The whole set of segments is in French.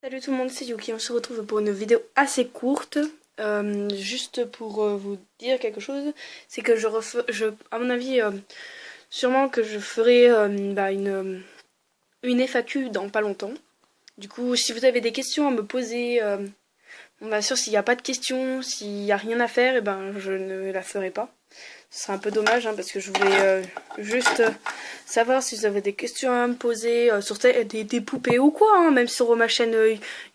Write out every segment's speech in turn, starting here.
Salut tout le monde, c'est Yuki. On se retrouve pour une vidéo assez courte. Juste pour vous dire quelque chose, c'est que à mon avis, sûrement que je ferai une FAQ dans pas longtemps. Du coup, si vous avez des questions à me poser, bon, bien sûr, s'il n'y a pas de questions, s'il n'y a rien à faire, et ben je ne la ferai pas. Ce serait un peu dommage parce que je voulais juste savoir si vous avez des questions à me poser sur des poupées ou quoi, hein, même sur ma chaîne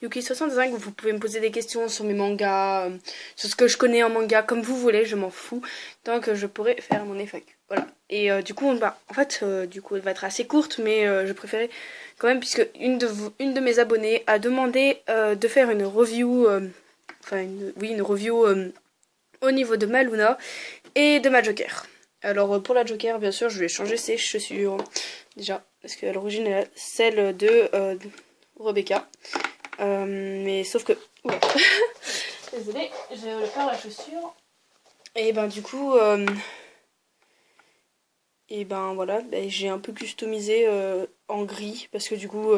Yuki65, vous pouvez me poser des questions sur mes mangas, sur ce que je connais en manga, comme vous voulez, je m'en fous, tant que je pourrai faire mon FAQ. Voilà. Et du coup, en fait, du coup, elle va être assez courte, mais je préférais quand même, puisque une de mes abonnées a demandé de faire une review, une review au niveau de ma Luna et de ma Joker. Alors pour la Joker, bien sûr, je vais changer ses chaussures déjà, parce qu'à l'origine elle a celle de Rebecca. Mais sauf que... Oula. Désolée, je vais faire la chaussure. Et ben du coup... et ben voilà, j'ai un peu customisé en gris, parce que du coup,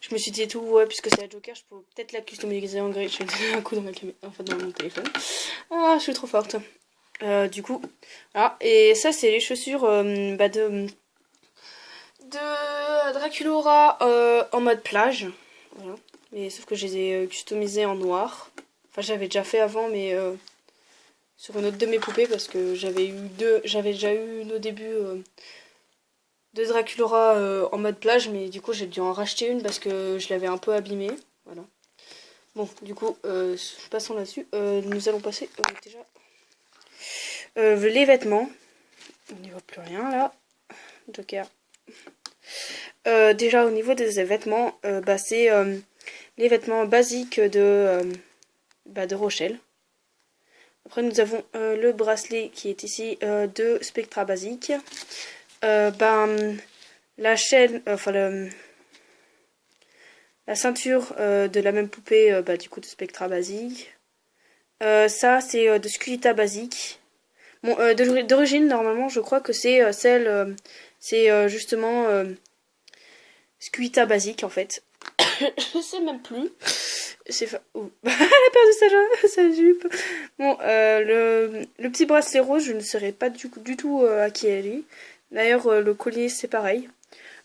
je me suis dit tout, ouais, puisque c'est la Joker, je peux peut-être la customiser en gris. Je vais donner un coup dans ma caméra, enfin dans mon téléphone. Ah, je suis trop forte. Du coup, voilà. Et ça, c'est les chaussures de Draculaura en mode plage. Voilà. Mais sauf que je les ai customisées en noir. Enfin, j'avais déjà fait avant, mais sur une autre de mes poupées, parce que j'avais déjà eu au début de Draculaura en mode plage, mais du coup, j'ai dû en racheter une parce que je l'avais un peu abîmée. Voilà. Bon, du coup, passons là-dessus. Nous allons passer déjà les vêtements. On n'y voit plus rien là. Joker. Déjà au niveau des vêtements, c'est les vêtements basiques de Rochelle. Après nous avons le bracelet qui est ici de Spectra basique. La chaîne, la ceinture de la même poupée du coup de Spectra basique. Ça c'est de Sculita basique. Bon, d'origine normalement je crois que c'est celle, c'est justement Sculita basique en fait. Je sais même plus. C'est oh. Elle a perdu sa jupe. Bon, le petit bracelet rose, je ne saurais pas du tout à qui elle est. D'ailleurs, le collier, c'est pareil.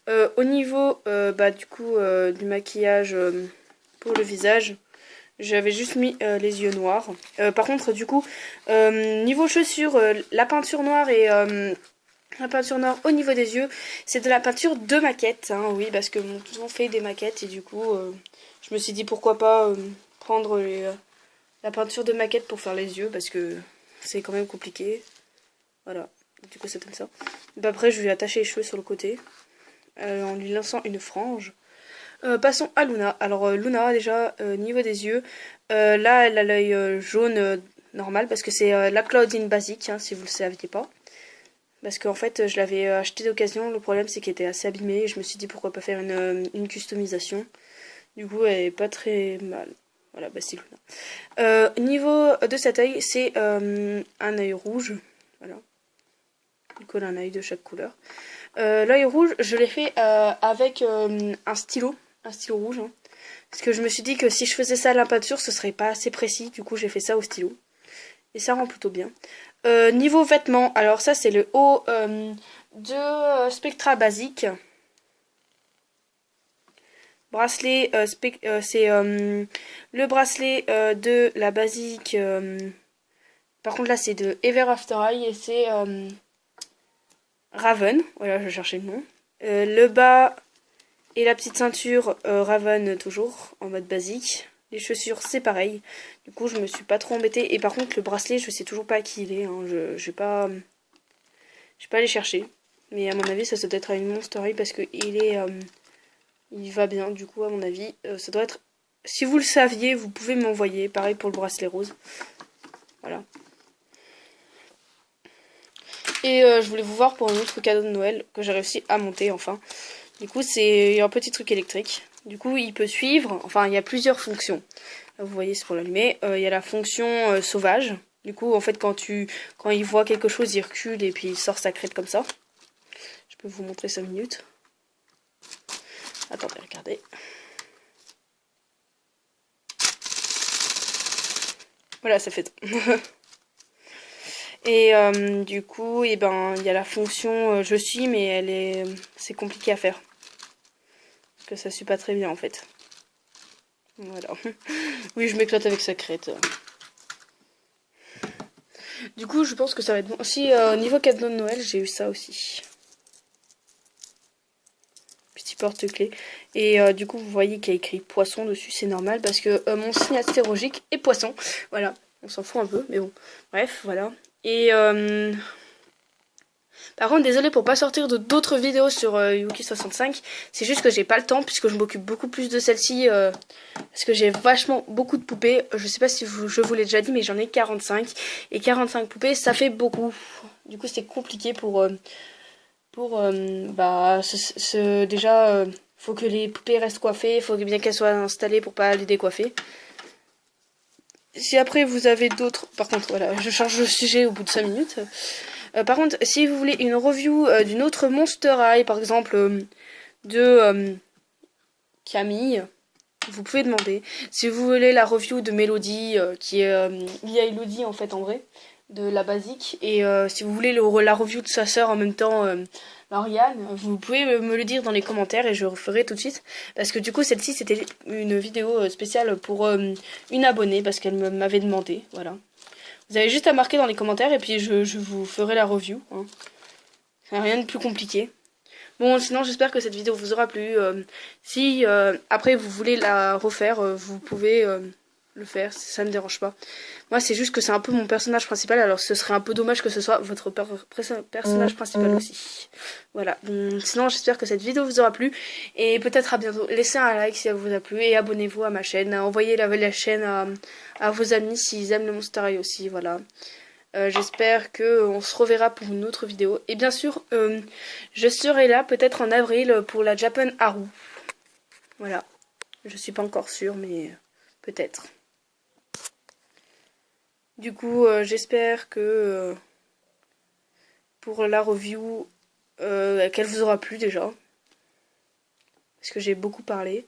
Au niveau du maquillage pour le visage, j'avais juste mis les yeux noirs. Par contre, du coup, niveau chaussures, la peinture noire et la peinture noire au niveau des yeux, c'est de la peinture de maquette, hein, oui, parce que m'ont toujours fait des maquettes et du coup, je me suis dit pourquoi pas prendre la peinture de maquette pour faire les yeux, parce que c'est quand même compliqué. Voilà, du coup c'est comme ça. Après, je lui ai attaché les cheveux sur le côté, en lui lançant une frange. Passons à Luna. Alors Luna, déjà, niveau des yeux, là, elle a l'œil jaune normal, parce que c'est la Claudine basique, hein, si vous le saviez pas. Parce qu'en fait, je l'avais acheté d'occasion. Le problème, c'est qu'il était assez abîmé. Et je me suis dit pourquoi pas faire une customisation. Du coup, elle est pas très mal. Voilà, c'est Luna. Niveau de cet œil, c'est un œil rouge. Voilà. Il colle un œil de chaque couleur. L'œil rouge, je l'ai fait avec un stylo rouge. Hein. Parce que je me suis dit que si je faisais ça à la peinture, ce serait pas assez précis. Du coup, j'ai fait ça au stylo. Et ça rend plutôt bien. Niveau vêtements, alors ça c'est le haut de Spectra basique. Bracelet, c'est le bracelet de la basique. Par contre là c'est de Ever After High et c'est Raven. Voilà, je cherchais le nom. Le bas et la petite ceinture Raven toujours en mode basique. Les chaussures c'est pareil. Du coup je me suis pas trop embêtée. Et par contre le bracelet je sais toujours pas à qui il est. Hein. Je vais pas aller chercher. Mais à mon avis ça doit être à une Monster parce que il va bien du coup à mon avis. Ça doit être... Si vous le saviez vous pouvez m'envoyer. Pareil pour le bracelet rose. Voilà. Et je voulais vous voir pour un autre cadeau de Noël que j'ai réussi à monter enfin. Du coup c'est un petit truc électrique. Du coup il peut suivre. Enfin il y a plusieurs fonctions. Là, vous voyez c'est pour l'allumer. Il y a la fonction sauvage. Du coup en fait quand il voit quelque chose il recule et puis il sort sa crête comme ça. Je peux vous montrer 5 minutes. Attendez regardez. Voilà, ça fait. Et du coup, et ben, il y a la fonction je suis, mais c'est compliqué à faire. Parce que ça suit pas très bien en fait. Voilà. Oui, je m'éclate avec sa crête. Du coup, je pense que ça va être bon. Aussi, au niveau cadeau de Noël, j'ai eu ça aussi. Petit porte-clés. Et du coup, vous voyez qu'il y a écrit poisson dessus, c'est normal parce que mon signe astérologique est poisson. Voilà, on s'en fout un peu, mais bon. Bref, voilà. Et par contre, désolé pour pas sortir de d'autres vidéos sur Yuki65. C'est juste que j'ai pas le temps puisque je m'occupe beaucoup plus de celle-ci. Parce que j'ai vachement beaucoup de poupées. Je sais pas si je vous l'ai déjà dit, mais j'en ai 45. Et 45 poupées, ça fait beaucoup. Du coup, c'est compliqué déjà, faut que les poupées restent coiffées. Il faut bien qu'elles soient installées pour pas les décoiffer. Si après vous avez d'autres... Par contre, voilà, je change de sujet au bout de 5 minutes. Par contre, si vous voulez une review d'une autre Monster High, par exemple de Camille, vous pouvez demander. Si vous voulez la review de Mélodie, qui est via Elodie en fait en vrai, de la basique, et si vous voulez la review de sa sœur en même temps, Lauriane, vous pouvez me le dire dans les commentaires et je referai tout de suite. Parce que du coup, celle-ci c'était une vidéo spéciale pour une abonnée parce qu'elle m'avait demandé, voilà. Vous avez juste à marquer dans les commentaires et puis je vous ferai la review. Hein. Rien de plus compliqué. Bon, sinon j'espère que cette vidéo vous aura plu. Si après vous voulez la refaire, vous pouvez le faire, ça me dérange pas. Moi c'est juste que c'est un peu mon personnage principal, alors ce serait un peu dommage que ce soit votre personnage principal aussi. Voilà, bon, sinon j'espère que cette vidéo vous aura plu. Et peut-être à bientôt. Laissez un like si elle vous a plu et abonnez-vous à ma chaîne. Envoyez la chaîne à vos amis s'ils aiment le Monster High aussi, voilà. J'espère qu'on se reverra pour une autre vidéo. Et bien sûr, je serai là peut-être en avril pour la Japan Haru. Voilà. Je suis pas encore sûre, mais peut-être. Du coup, j'espère que pour la review, qu'elle vous aura plu déjà. Parce que j'ai beaucoup parlé.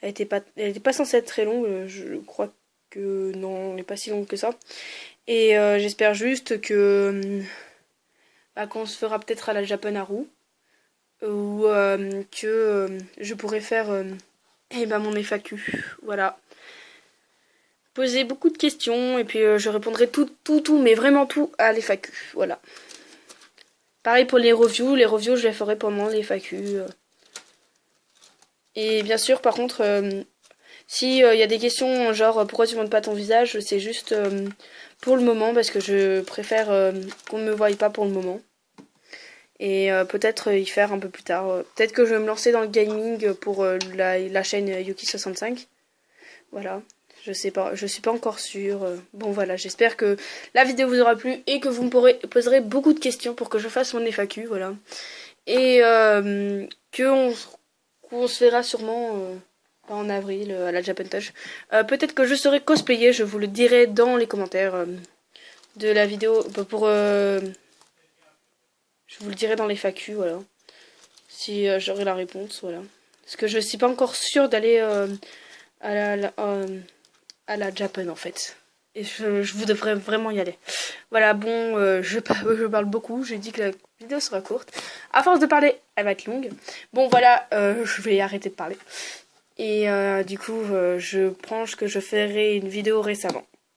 Elle était pas censée être très longue. Je crois que non, elle n'est pas si longue que ça. Et j'espère juste que qu'on se fera peut-être à la Japan Haru. Ou que je pourrais faire mon FAQ. Voilà. Poser beaucoup de questions et puis je répondrai tout, mais vraiment tout à l'FAQ. Voilà. Pareil pour les reviews. Les reviews, je les ferai pendant les FAQ. Et bien sûr, par contre, si y a des questions genre pourquoi tu montres pas ton visage, c'est juste pour le moment parce que je préfère qu'on ne me voie pas pour le moment. Et peut-être y faire un peu plus tard. Peut-être que je vais me lancer dans le gaming pour la chaîne Yuki65. Voilà. Je sais pas, je suis pas encore sûre. Bon voilà, j'espère que la vidéo vous aura plu et que vous me poserez beaucoup de questions pour que je fasse mon FAQ, voilà. Et qu'on se verra sûrement en avril à la Japan Touch. Peut-être que je serai cosplayée, je vous le dirai dans les commentaires de la vidéo je vous le dirai dans les FAQ, voilà. Si j'aurai la réponse, voilà. Parce que je suis pas encore sûre d'aller à la Japan en fait. Et je vous devrais vraiment y aller. Voilà, bon, je parle beaucoup. J'ai dit que la vidéo sera courte. À force de parler, elle va être longue. Bon, voilà, je vais arrêter de parler. Et du coup, je pense que je ferai une vidéo récemment.